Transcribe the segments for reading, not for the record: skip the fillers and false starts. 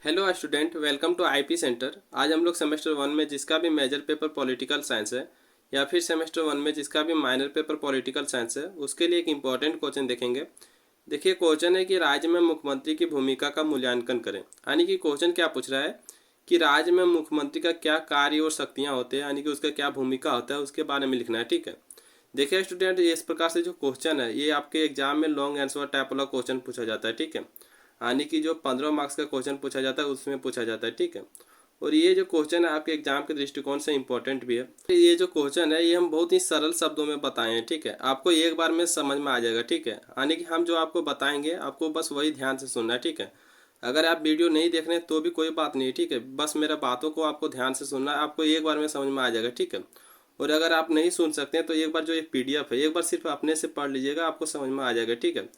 Hello student, welcome to IP centre. आज हम लोग सेमेस्टर वन में जिसका भी मेजर पेपर पॉलिटिकल साइंस है या फिर सेमेस्टर वन में जिसका भी माइनर पेपर पॉलिटिकल साइंस है उसके लिए एक इम्पॉर्टेंट क्वेश्चन देखेंगे। देखिए, क्वेश्चन है कि राज्य में मुख्यमंत्री की भूमिका का मूल्यांकन करें। यानी कि क्वेश्चन क्या पूछ रहा है कि राज्य में मुख्यमंत्री का क्या कार्य और शक्तियाँ होते हैं, यानी कि उसका क्या भूमिका होता है, उसके बारे में लिखना है। ठीक है। देखिए स्टूडेंट, ये इस प्रकार से जो क्वेश्चन है ये आपके एग्जाम में लॉन्ग आंसर टाइप वाला क्वेश्चन पूछा जाता है। ठीक है। यानी कि जो 15 मार्क्स का क्वेश्चन पूछा जाता है उसमें पूछा जाता है। ठीक है। और ये जो क्वेश्चन है आपके एग्जाम के दृष्टिकोण से इम्पोर्टेंट भी है। ये जो क्वेश्चन है ये हम बहुत ही सरल शब्दों में बताए हैं। ठीक है। आपको एक बार में समझ में आ जाएगा। ठीक है। यानी कि हम जो आपको बताएंगे आपको बस वही ध्यान से सुनना है। ठीक है। अगर आप वीडियो नहीं देख रहे हैं तो भी कोई बात नहीं। ठीक है। बस मेरा बातों को आपको ध्यान से सुनना है, आपको एक बार में समझ में आ जाएगा। ठीक है। और अगर आप नहीं सुन सकते हैं तो एक बार जो एक पीडीएफ है एक बार सिर्फ अपने से पढ़ लीजिएगा, आपको समझ में आ जाएगा। ठीक है।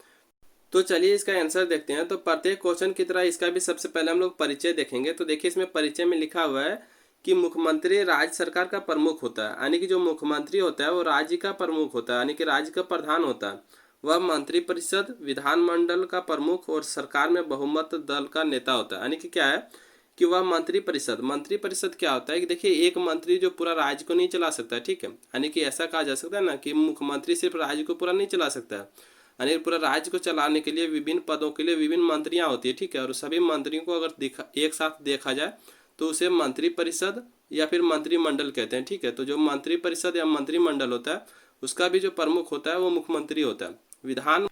तो चलिए इसका आंसर देखते हैं। तो प्रत्येक क्वेश्चन की तरह इसका भी सबसे पहले हम लोग परिचय देखेंगे। तो देखिए इसमें परिचय में लिखा हुआ है कि मुख्यमंत्री राज्य सरकार का प्रमुख होता है। यानी कि जो मुख्यमंत्री होता है वो राज्य का प्रमुख होता है, यानी कि राज्य का प्रधान होता है। वह मंत्रिपरिषद, विधानमंडल का प्रमुख और सरकार में बहुमत दल का नेता होता है। यानी कि क्या है कि वह मंत्रिपरिषद क्या होता है कि देखिए एक मंत्री जो पूरा राज्य को नहीं चला सकता है। ठीक है। यानी कि ऐसा कहा जा सकता है ना कि मुख्यमंत्री सिर्फ राज्य को पूरा नहीं चला सकता है, यानी पूरा राज्य को चलाने के लिए विभिन्न पदों के लिए विभिन्न मंत्रियां होती है। ठीक है। और सभी मंत्रियों को अगर एक साथ देखा जाए तो उसे मंत्रिपरिषद या फिर मंत्रिमंडल कहते हैं। ठीक है। तो जो मंत्रिपरिषद या मंत्रिमंडल होता है उसका भी जो प्रमुख होता है वो मुख्यमंत्री होता है। विधान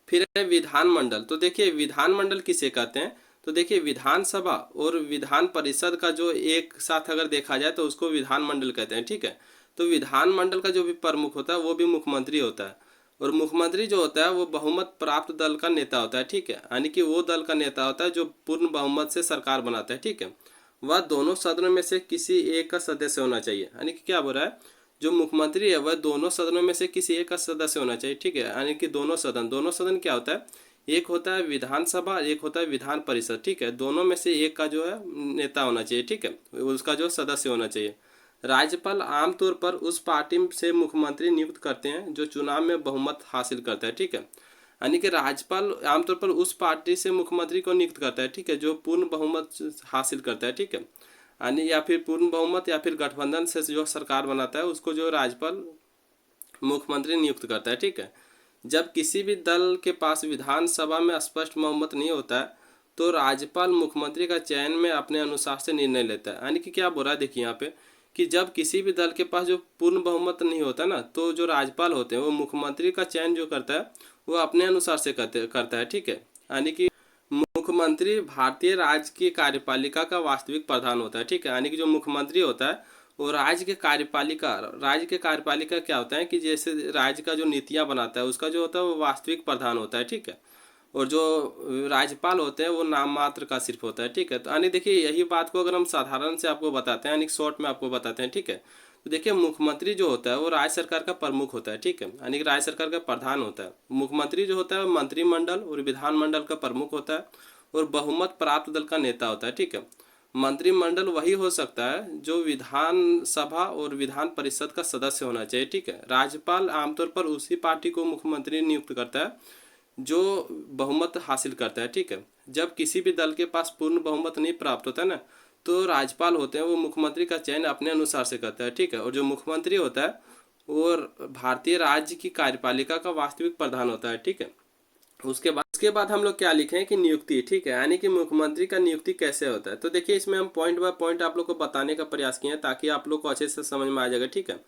फिर है विधानमंडल। तो देखिए विधानमंडल किसे कहते हैं, तो देखिए विधानसभा और विधान परिषद का जो एक साथ अगर देखा जाए तो उसको विधानमंडल कहते हैं। ठीक है। तो विधानमंडल का जो भी प्रमुख होता है वो भी मुख्यमंत्री होता है। और मुख्यमंत्री जो होता है वो बहुमत प्राप्त दल का नेता होता है। ठीक है। यानी कि वो दल का नेता होता है जो पूर्ण बहुमत से सरकार बनाता है। ठीक है। वह दोनों सदनों में से किसी एक का सदस्य होना चाहिए। यानी कि क्या बोल रहा है, जो मुख्यमंत्री है वह दोनों सदनों में से किसी एक का सदस्य होना चाहिए। ठीक है। यानी कि दोनों सदन क्या होता है, एक होता है विधानसभा, एक होता है विधान परिषद। ठीक है। दोनों में से एक का जो है नेता होना चाहिए। ठीक है। उसका जो सदस्य होना चाहिए। राज्यपाल आमतौर पर उस पार्टी से मुख्यमंत्री नियुक्त करते हैं जो चुनाव में बहुमत हासिल करता है। ठीक है। यानी कि राज्यपाल आमतौर पर उस पार्टी से मुख्यमंत्री को नियुक्त करता है। ठीक है। जो पूर्ण बहुमत हासिल करता है। ठीक है। यानी या फिर पूर्ण बहुमत या फिर गठबंधन से जो सरकार बनाता है उसको जो राज्यपाल मुख्यमंत्री नियुक्त करता है। ठीक है। जब किसी भी दल के पास विधानसभा में स्पष्ट बहुमत नहीं होता है तो राज्यपाल मुख्यमंत्री का चयन में अपने अनुसार से निर्णय लेता है। यानी कि क्या बोल रहा है देखिए यहाँ पे कि जब किसी भी दल के पास जो पूर्ण बहुमत नहीं होता ना तो जो राज्यपाल होते हैं वो मुख्यमंत्री का चयन जो करता है वो अपने अनुसार से करता है। ठीक है। यानी कि मुख्यमंत्री भारतीय राज्य की कार्यपालिका का वास्तविक प्रधान होता है। ठीक है। यानी कि जो मुख्यमंत्री होता है वो राज्य के कार्यपालिका क्या होता है कि जैसे राज्य का जो नीतियां बनाता है उसका जो होता है वो वास्तविक प्रधान होता है। ठीक है। और जो राज्यपाल होते हैं वो नाम मात्र का सिर्फ होता है। ठीक है। तो यानी देखिए यही बात को अगर हम साधारण से आपको बताते हैं यानी शॉर्ट में आपको बताते हैं। ठीक है। तो देखिए मुख्यमंत्री जो होता है वो राज्य सरकार का प्रमुख होता है। ठीक है। यानी कि राज्य सरकार का प्रधान होता है। मुख्यमंत्री जो होता है वो मंत्रिमंडल और विधानमंडल का प्रमुख होता है और बहुमत प्राप्त दल का नेता होता है। ठीक है। मंत्रिमंडल वही हो सकता है जो विधान सभा और विधान परिषद का सदस्य होना चाहिए। ठीक है। राज्यपाल आमतौर पर उसी पार्टी को मुख्यमंत्री नियुक्त करता है जो बहुमत हासिल करता है। ठीक है। जब किसी भी दल के पास पूर्ण बहुमत नहीं प्राप्त होता है ना तो राज्यपाल होते हैं वो मुख्यमंत्री का चयन अपने अनुसार से करता है। ठीक है। और जो मुख्यमंत्री होता है वो भारतीय राज्य की कार्यपालिका का वास्तविक प्रधान होता है। ठीक है। उसके बाद हम लोग क्या लिखे हैं कि नियुक्ति। ठीक है। यानी कि मुख्यमंत्री का नियुक्ति कैसे होता है। तो देखिए इसमें हम पॉइंट बाय पॉइंट आप लोग को बताने का प्रयास किए हैं ताकि आप लोग को अच्छे से समझ में आ जाएगा। ठीक है।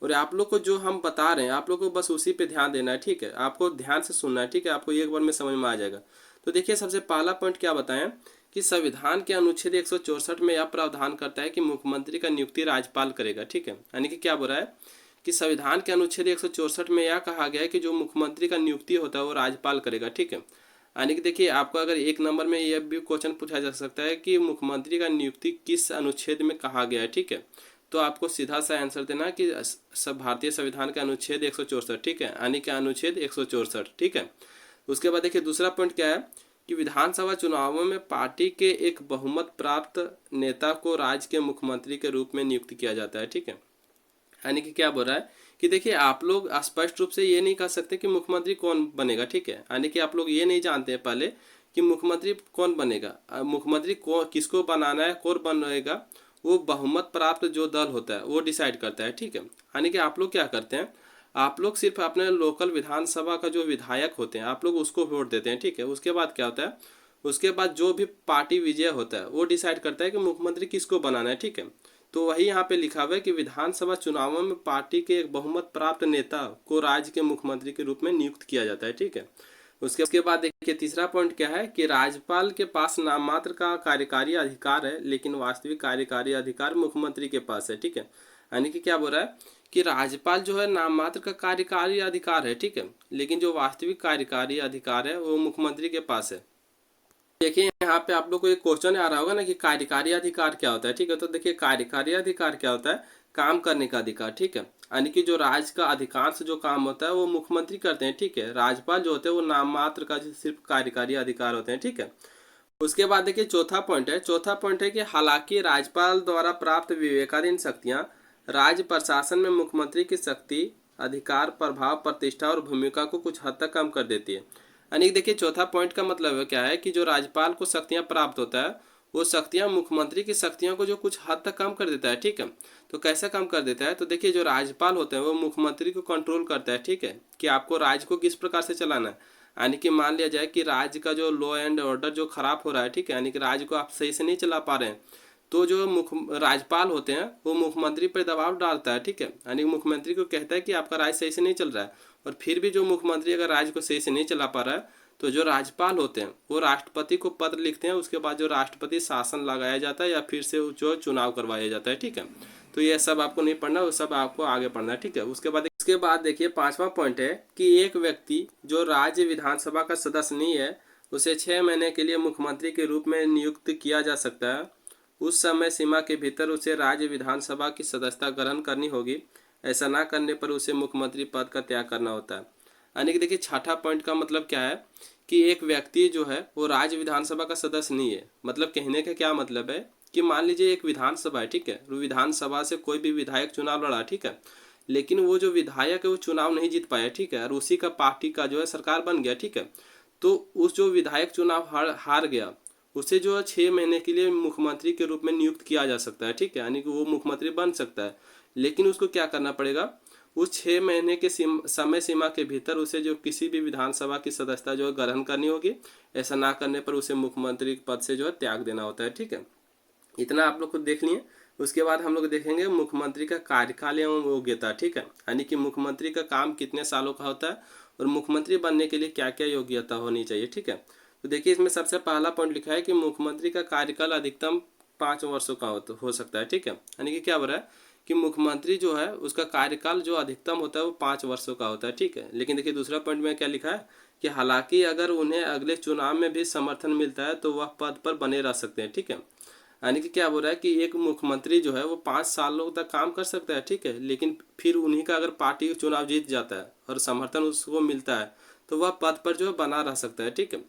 और आप लोग को जो हम बता रहे हैं आप लोग को बस उसी पे ध्यान देना है। ठीक है। आपको ध्यान से सुनना है। ठीक है। आपको एक बार में समझ में आ जाएगा। तो देखिए सबसे पहला पॉइंट क्या बताएं कि संविधान के अनुच्छेद 164 में यह प्रावधान करता है कि मुख्यमंत्री का नियुक्ति राज्यपाल करेगा। ठीक है। यानी कि क्या बोल रहा है कि संविधान के अनुच्छेद 164 में यह कहा गया है कि जो मुख्यमंत्री का नियुक्ति होता है वो राज्यपाल करेगा। ठीक है। यानी कि देखिए आपको अगर एक नंबर में यह भी क्वेश्चन पूछा जा सकता है कि मुख्यमंत्री का नियुक्ति किस अनुच्छेद में कहा गया है। ठीक है। तो आपको सीधा सा आंसर देना है कि सब भारतीय संविधान का अनुच्छेद 164। ठीक है। यानी कि अनुच्छेद 164। ठीक है। उसके बाद देखिए दूसरा पॉइंट क्या है कि विधानसभा चुनावों में पार्टी के एक बहुमत प्राप्त नेता को राज्य के मुख्यमंत्री के रूप में नियुक्त किया जाता है। ठीक है। यानी कि क्या बोल रहा है कि देखिए आप लोग स्पष्ट रूप से ये नहीं कह सकते कि मुख्यमंत्री कौन बनेगा। ठीक है। यानी कि आप लोग ये नहीं जानते हैं पहले कि मुख्यमंत्री कौन बनेगा, मुख्यमंत्री को किसको बनाना है, कौन बनेगा, वो बहुमत प्राप्त जो दल होता है वो डिसाइड करता है। ठीक है, यानी कि आप लोग क्या करते हैं, आप लोग सिर्फ अपने लोकल विधानसभा का जो विधायक होते हैं आप लोग उसको वोट देते हैं। ठीक है, उसके बाद क्या होता है, उसके बाद जो भी पार्टी विजय होता है वो डिसाइड करता है कि मुख्यमंत्री किसको बनाना है। ठीक है, तो वही यहाँ पे लिखा हुआ है कि विधानसभा चुनावों में पार्टी के एक बहुमत प्राप्त नेता को राज्य के मुख्यमंत्री के रूप में नियुक्त किया जाता है। ठीक है, उसके बाद देखिए तीसरा पॉइंट क्या है कि राज्यपाल के पास नाम मात्र का कार्यकारी अधिकार है लेकिन वास्तविक कार्यकारी अधिकार मुख्यमंत्री के पास है। ठीक है, यानी कि क्या बोल रहा है कि राज्यपाल जो है नाम मात्र का कार्यकारी अधिकार है। ठीक है, लेकिन जो वास्तविक कार्यकारी अधिकार है वो मुख्यमंत्री के पास है। देखिए यहाँ पे आप लोग को एक क्वेश्चन आ रहा होगा ना कि कार्यकारी अधिकार क्या होता है। ठीक है, तो देखिए कार्यकारी अधिकार क्या होता है, काम करने का अधिकार। ठीक है, यानी कि जो राज्य का अधिकांश जो काम होता है वो मुख्यमंत्री करते हैं। ठीक है, राज्यपाल जो होते हैं वो नाम मात्र का सिर्फ कार्यकारी अधिकार होते हैं। ठीक है, उसके बाद देखिए चौथा पॉइंट है, चौथा पॉइंट है कि हालांकि राज्यपाल द्वारा प्राप्त विवेकाधीन शक्तियां राज्य प्रशासन में मुख्यमंत्री की शक्ति, अधिकार, प्रभाव, प्रतिष्ठा और भूमिका को कुछ हद तक कम कर देती है। यानी कि देखिए चौथा पॉइंट का मतलब क्या है कि जो राज्यपाल को शक्तियां प्राप्त होता है वो शक्तियां मुख्यमंत्री की शक्तियों को जो कुछ हद तक कम कर देता है। ठीक है, तो कैसे कम कर देता है, तो देखिए जो राज्यपाल होते हैं वो मुख्यमंत्री को कंट्रोल करता है। ठीक है, कि आपको राज्य को किस प्रकार से चलाना है, यानी कि मान लिया जाए कि राज्य का जो लॉ एंड ऑर्डर जो खराब हो रहा है। ठीक है, यानी कि राज्य को आप सही से नहीं चला पा रहे हैं, तो जो मुख्य राज्यपाल होते हैं वो मुख्यमंत्री पर दबाव डालता है। ठीक है, यानी मुख्यमंत्री को कहता है कि आपका राज्य सही से नहीं चल रहा है, और फिर भी जो मुख्यमंत्री अगर राज्य को सही से नहीं चला पा रहा है तो जो राज्यपाल होते हैं वो राष्ट्रपति को पत्र लिखते हैं, उसके बाद जो राष्ट्रपति शासन लगाया जाता है या फिर से जो चुनाव करवाया जाता है। ठीक है, तो ये सब आपको नहीं पढ़ना, वो सब आपको आगे पढ़ना है। ठीक है, उसके बाद देखिए पांचवा पॉइंट है कि एक व्यक्ति जो राज्य विधानसभा का सदस्य नहीं है उसे 6 महीने के लिए मुख्यमंत्री के रूप में नियुक्त किया जा सकता है। उस समय सीमा के भीतर उसे राज्य विधानसभा की सदस्यता ग्रहण करनी होगी, ऐसा ना करने पर उसे मुख्यमंत्री पद का त्याग करना होता है। यानी कि देखिए छठा पॉइंट का मतलब क्या है कि एक व्यक्ति जो है वो राज्य विधानसभा का सदस्य नहीं है। मतलब कहने का क्या मतलब है कि मान लीजिए एक विधानसभा है। ठीक है, विधानसभा से कोई भी विधायक चुनाव लड़ा। ठीक है, लेकिन वो जो विधायक है वो चुनाव नहीं जीत पाया। ठीक है, और उसी का पार्टी का जो है सरकार बन गया। ठीक है, तो उस जो विधायक चुनाव हार गया उसे जो है 6 महीने के लिए मुख्यमंत्री के रूप में नियुक्त किया जा सकता है। ठीक है, यानी कि वो मुख्यमंत्री बन सकता है, लेकिन उसको क्या करना पड़ेगा, उस 6 महीने के समय सीमा के भीतर उसे जो किसी भी विधानसभा की सदस्यता जो है ग्रहण करनी होगी। ऐसा ना करने पर उसे मुख्यमंत्री पद से जो है त्याग देना होता है। ठीक है, इतना आप लोग को देख लिए। उसके बाद हम लोग देखेंगे मुख्यमंत्री का कार्यकाल एवं योग्यता। ठीक है, यानी कि मुख्यमंत्री का काम कितने सालों का होता है और मुख्यमंत्री बनने के लिए क्या क्या योग्यता होनी चाहिए। ठीक है, तो देखिए इसमें सबसे पहला पॉइंट लिखा है कि मुख्यमंत्री का कार्यकाल अधिकतम 5 वर्षों का हो सकता है। ठीक है, यानी कि क्या हो रहा है कि मुख्यमंत्री जो है उसका कार्यकाल जो अधिकतम होता है वो 5 वर्षों का होता है। ठीक है, लेकिन देखिए दूसरा पॉइंट में क्या लिखा है कि हालांकि अगर उन्हें अगले चुनाव में भी समर्थन मिलता है तो वह पद पर बने रह सकते हैं। ठीक है, यानी कि क्या बोल रहा है कि एक मुख्यमंत्री जो है वो 5 सालों तक काम कर सकता है। ठीक है, लेकिन फिर उन्हीं का अगर पार्टी चुनाव जीत जाता है और समर्थन उसको मिलता है तो वह पद पर जो है बना रह सकता है। ठीक है,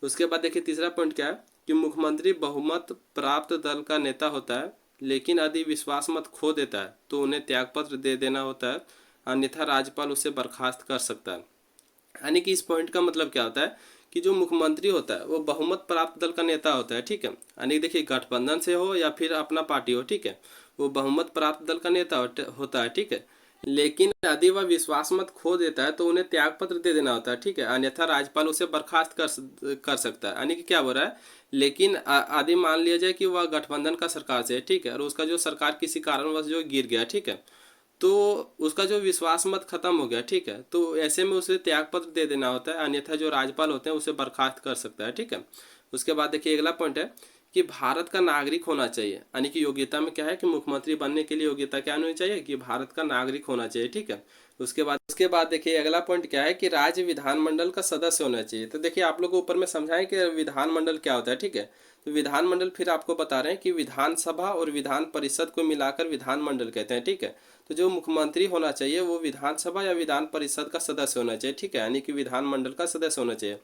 उसके बाद देखिए तीसरा पॉइंट क्या है कि मुख्यमंत्री बहुमत प्राप्त दल का नेता होता है, लेकिन यदि विश्वास मत खो देता है तो उन्हें त्यागपत्र दे देना होता है, अन्यथा राज्यपाल उसे बर्खास्त कर सकता है। यानी कि इस पॉइंट का मतलब क्या होता है कि जो मुख्यमंत्री होता है वो बहुमत प्राप्त दल का नेता होता है। ठीक है, यानी देखिए गठबंधन से हो या फिर अपना पार्टी हो। ठीक है, वो बहुमत प्राप्त दल का नेता होता है। ठीक है, लेकिन यदि वह विश्वास मत खो देता है तो उन्हें त्यागपत्र दे देना होता है। ठीक है, अन्यथा राज्यपाल उसे बर्खास्त कर सकता है। यानी कि क्या हो रहा है, लेकिन यदि मान लिया जाए कि वह गठबंधन का सरकार से है। ठीक है, और उसका जो सरकार किसी कारणवश जो गिर गया। ठीक है, तो उसका जो विश्वास मत खत्म हो गया। ठीक है, तो ऐसे में उसे त्यागपत्र दे देना होता है, अन्यथा जो राज्यपाल होते हैं उसे बर्खास्त कर सकता है। ठीक है, उसके बाद देखिए अगला पॉइंट है कि भारत का नागरिक होना चाहिए। यानी कि योग्यता में क्या है कि मुख्यमंत्री बनने के लिए योग्यता क्या होनी चाहिए कि भारत का नागरिक होना चाहिए। ठीक है, उसके बाद देखिए अगला पॉइंट क्या है कि राज्य विधानमंडल का सदस्य होना चाहिए। तो देखिए आप लोग को ऊपर में समझाएं कि विधानमंडल क्या होता है। ठीक है, तो विधानमंडल फिर आपको बता रहे हैं कि विधानसभा और विधान परिषद को मिलाकर विधानमंडल कहते हैं। ठीक है, तो जो मुख्यमंत्री होना चाहिए वो विधानसभा या विधान परिषद का सदस्य होना चाहिए। ठीक है, यानी कि विधानमंडल का सदस्य होना चाहिए।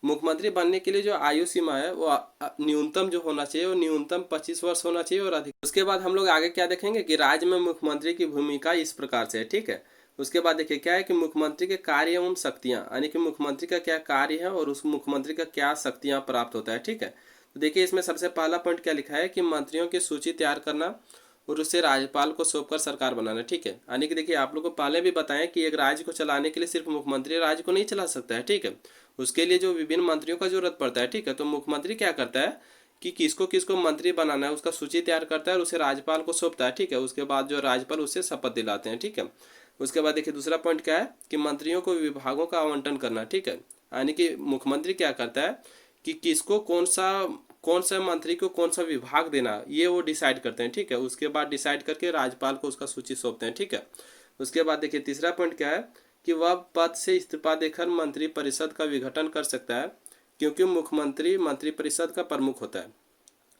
मुख्यमंत्री बनने के लिए जो आयु सीमा है वो न्यूनतम जो होना चाहिए वो न्यूनतम 25 वर्ष होना चाहिए और अधिक। उसके बाद हम लोग आगे क्या देखेंगे कि राज्य में मुख्यमंत्री की भूमिका इस प्रकार से है। ठीक है, उसके बाद देखिए क्या है कि मुख्यमंत्री के कार्य एवं शक्तियाँ, यानी कि मुख्यमंत्री का क्या कार्य है और उस मुख्यमंत्री का क्या शक्तियाँ प्राप्त होता है। ठीक है, तो देखिए इसमें सबसे पहला पॉइंट क्या लिखा है कि मंत्रियों की सूची तैयार करना और उसे राज्यपाल को सौंपकर सरकार बनाना। ठीक है, यानी कि देखिए आप लोग को पहले भी बताएं कि एक राज्य को चलाने के लिए सिर्फ मुख्यमंत्री राज्य को नहीं चला सकता है। ठीक है, उसके लिए जो विभिन्न मंत्रियों का जरूरत पड़ता है। ठीक है, तो मुख्यमंत्री क्या करता है कि किसको किसको मंत्री बनाना है उसका सूची तैयार करता है और उसे राज्यपाल को सौंपता है। ठीक है, उसके बाद जो राज्यपाल उससे शपथ दिलाते हैं। ठीक है, उसके बाद देखिए दूसरा पॉइंट क्या है कि मंत्रियों को विभागों का आवंटन करना। ठीक है, यानी कि मुख्यमंत्री क्या करता है कि किसको कौन सा मंत्री को कौन सा विभाग देना ये वो डिसाइड करते हैं। ठीक है, उसके बाद डिसाइड करके राज्यपाल को उसका सूची सौंपते हैं। ठीक है, उसके बाद देखिए तीसरा पॉइंट क्या है कि वह पद से इस्तीफा देकर मंत्री परिषद का विघटन कर सकता है, क्योंकि मुख्यमंत्री मंत्री परिषद का प्रमुख होता है।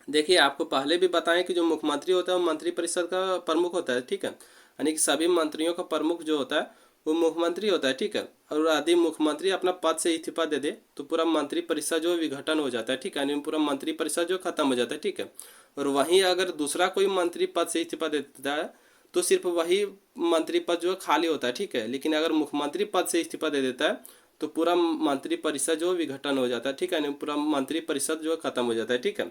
देखिए आपको पहले भी बताएं कि जो मुख्यमंत्री होता है वो मंत्री परिषद का प्रमुख होता है। ठीक है, यानी कि सभी मंत्रियों का प्रमुख जो होता है वो मुख्यमंत्री होता है। ठीक है, और यदि मुख्यमंत्री अपना पद से इस्तीफा दे दे तो पूरा मंत्री परिषद जो विघटन हो जाता है। ठीक है, यानी पूरा मंत्री परिषद जो खत्म हो जाता है। ठीक है, और वहीं अगर दूसरा कोई मंत्री पद से इस्तीफा दे देता है तो सिर्फ वही मंत्री पद जो खाली होता है। ठीक है, लेकिन अगर मुख्यमंत्री पद से इस्तीफा दे देता है तो पूरा मंत्री परिषद जो विघटन हो जाता है। ठीक है, यानी पूरा मंत्री परिषद जो खत्म हो जाता है। ठीक है,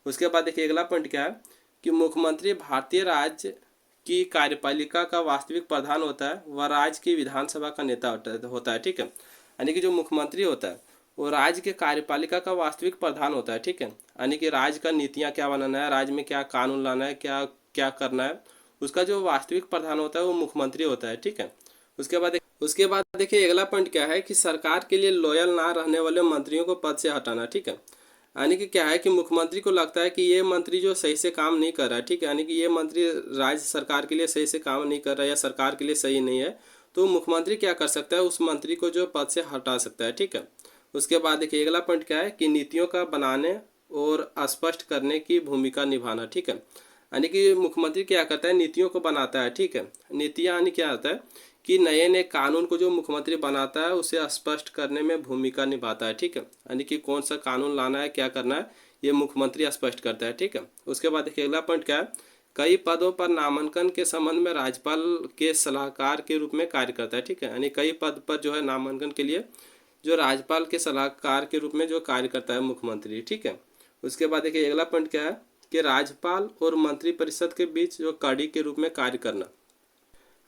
उसके बाद देखिए अगला पॉइंट क्या है कि मुख्यमंत्री भारतीय राज्य की कार्यपालिका का वास्तविक प्रधान होता है, वह राज्य की विधानसभा का नेता होता है। ठीक है, यानी कि जो मुख्यमंत्री होता है वो राज्य के कार्यपालिका का वास्तविक प्रधान होता है। ठीक है, यानी कि राज्य का नीतियाँ क्या बनाना है, राज्य में क्या कानून लाना है, क्या क्या करना है, उसका जो वास्तविक प्रधान होता है वो मुख्यमंत्री होता है। ठीक है, उसके बाद देखिए अगला पॉइंट क्या है कि सरकार के लिए लॉयल ना रहने वाले मंत्रियों को पद से हटाना। ठीक है, यानी कि क्या है कि मुख्यमंत्री को लगता है कि ये मंत्री जो सही से काम नहीं कर रहा है। ठीक है, यानी कि ये मंत्री राज्य सरकार के लिए सही से काम नहीं कर रहा है या सरकार के लिए सही नहीं है, तो मुख्यमंत्री क्या कर सकता है उस मंत्री को जो पद से हटा सकता है। ठीक है, उसके बाद देखिए अगला पॉइंट क्या है कि नीतियों का बनाने और स्पष्ट करने की भूमिका निभाना। ठीक है, यानी कि मुख्यमंत्री क्या करता है नीतियों को बनाता है। ठीक है, नीतियाँ यानी क्या होता है कि नए नए कानून को जो मुख्यमंत्री बनाता है उसे स्पष्ट करने में भूमिका निभाता है। ठीक है, यानी कि कौन सा कानून लाना है क्या करना है ये मुख्यमंत्री स्पष्ट करता है। ठीक है, उसके बाद देखिए अगला पॉइंट क्या है कई पदों पर नामांकन के संबंध में राज्यपाल के सलाहकार के रूप में कार्य करता है। ठीक है, यानी कई पद पर जो है नामांकन के लिए जो राज्यपाल के सलाहकार के रूप में जो कार्य करता है मुख्यमंत्री। ठीक है, उसके बाद देखिए अगला पॉइंट क्या है कि राज्यपाल और मंत्रिपरिषद के बीच जो कड़ी के रूप में कार्य करना,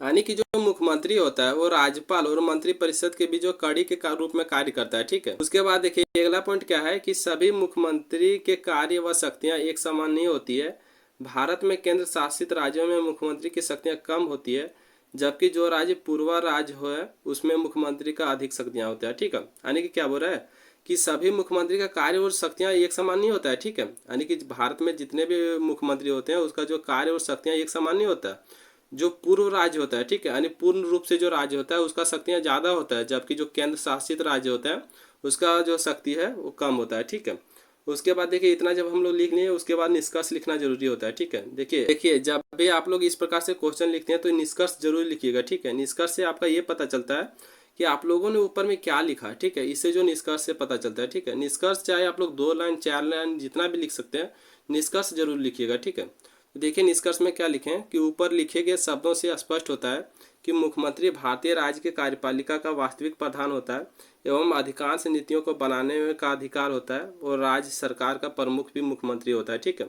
यानी कि जो मुख्यमंत्री होता है वो राज्यपाल और मंत्रिपरिषद के बीच जो कड़ी के रूप में कार्य करता है। ठीक है, उसके बाद देखिए अगला पॉइंट क्या है कि सभी मुख्यमंत्री के कार्य व शक्तियां एक समान नहीं होती है। भारत में केंद्र शासित राज्यों में मुख्यमंत्री की शक्तियां कम होती है, जबकि जो राज्य पूर्वा राज्य हो है उसमें मुख्यमंत्री का अधिक शक्तियां होती है। ठीक है, यानी कि क्या बोल रहा है कि सभी मुख्यमंत्री का कार्य और शक्तियां एक समान नहीं होता है। ठीक है, यानी कि भारत में जितने भी मुख्यमंत्री होते हैं उसका जो कार्य और शक्तियां एक समान नहीं होता है। जो पूर्व राज्य होता है, ठीक है, यानी पूर्ण रूप से जो राज्य होता है उसका शक्तियाँ ज़्यादा होता है, जबकि जो केंद्र शासित राज्य होता है उसका जो शक्ति है वो कम होता है। ठीक है, उसके बाद देखिए इतना जब हम लोग लिख लिए उसके बाद निष्कर्ष लिखना जरूरी होता है। ठीक है, देखिए जब भी आप लोग इस प्रकार से क्वेश्चन लिखते हैं तो निष्कर्ष जरूर लिखिएगा। ठीक है, निष्कर्ष से आपका ये पता चलता है कि आप लोगों ने ऊपर में क्या लिखा है। ठीक है, इससे जो निष्कर्ष से पता चलता है। ठीक है, निष्कर्ष चाहे आप लोग 2 लाइन 4 लाइन जितना भी लिख सकते हैं, निष्कर्ष जरूर लिखिएगा। ठीक है, तो देखिए निष्कर्ष में क्या लिखें कि ऊपर लिखे गए शब्दों से स्पष्ट होता है कि मुख्यमंत्री भारतीय राज्य के कार्यपालिका का वास्तविक प्रधान होता है एवं अधिकांश नीतियों को बनाने में का अधिकार होता है और राज्य सरकार का प्रमुख भी मुख्यमंत्री होता है। ठीक है,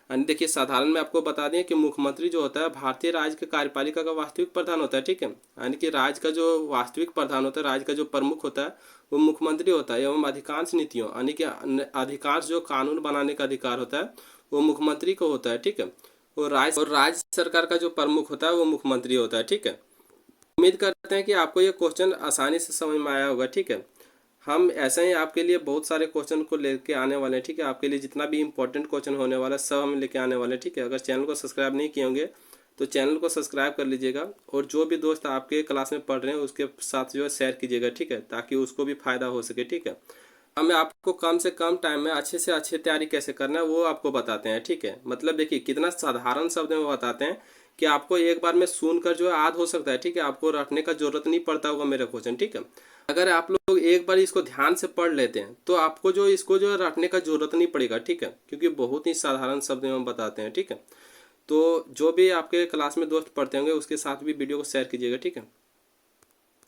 यानी देखिए साधारण में आपको बता दें कि मुख्यमंत्री जो होता है भारतीय राज्य के कार्यपालिका का वास्तविक प्रधान होता है। ठीक है, यानी कि राज्य का जो वास्तविक प्रधान होता है, राज्य का जो प्रमुख होता है वो मुख्यमंत्री होता है एवं अधिकांश नीतियों यानी कि अधिकांश जो कानून बनाने का अधिकार होता है वो मुख्यमंत्री को होता है। ठीक है, और राज्य सरकार का जो प्रमुख होता है वो मुख्यमंत्री होता है। ठीक है, उम्मीद करते हैं कि आपको ये क्वेश्चन आसानी से समझ में आया होगा। ठीक है, हम ऐसे ही आपके लिए बहुत सारे क्वेश्चन को लेके आने वाले हैं। ठीक है, आपके लिए जितना भी इंपॉर्टेंट क्वेश्चन होने वाला है सब हम लेके आने वाले हैं। ठीक है, अगर चैनल को सब्सक्राइब नहीं किए होंगे तो चैनल को सब्सक्राइब कर लीजिएगा और जो भी दोस्त आपके क्लास में पढ़ रहे हैं उसके साथ जो है शेयर कीजिएगा। ठीक है, ताकि उसको भी फायदा हो सके। ठीक है, हमें आपको कम से कम टाइम में अच्छे से अच्छे तैयारी कैसे करना है वो आपको बताते हैं। ठीक है, मतलब देखिए कितना साधारण शब्द में बताते हैं कि आपको एक बार में सुनकर जो है याद हो सकता है। ठीक है, आपको रटने का जरूरत नहीं पड़ता होगा मेरा क्वेश्चन। ठीक है, अगर आप लोग एक बार इसको ध्यान से पढ़ लेते हैं तो आपको जो इसको जो है रटने का जरूरत नहीं पड़ेगा। ठीक है, क्योंकि बहुत ही साधारण शब्द में हम बताते हैं। ठीक है, तो जो भी आपके क्लास में दोस्त पढ़ते होंगे उसके साथ भी वीडियो को शेयर कीजिएगा। ठीक है।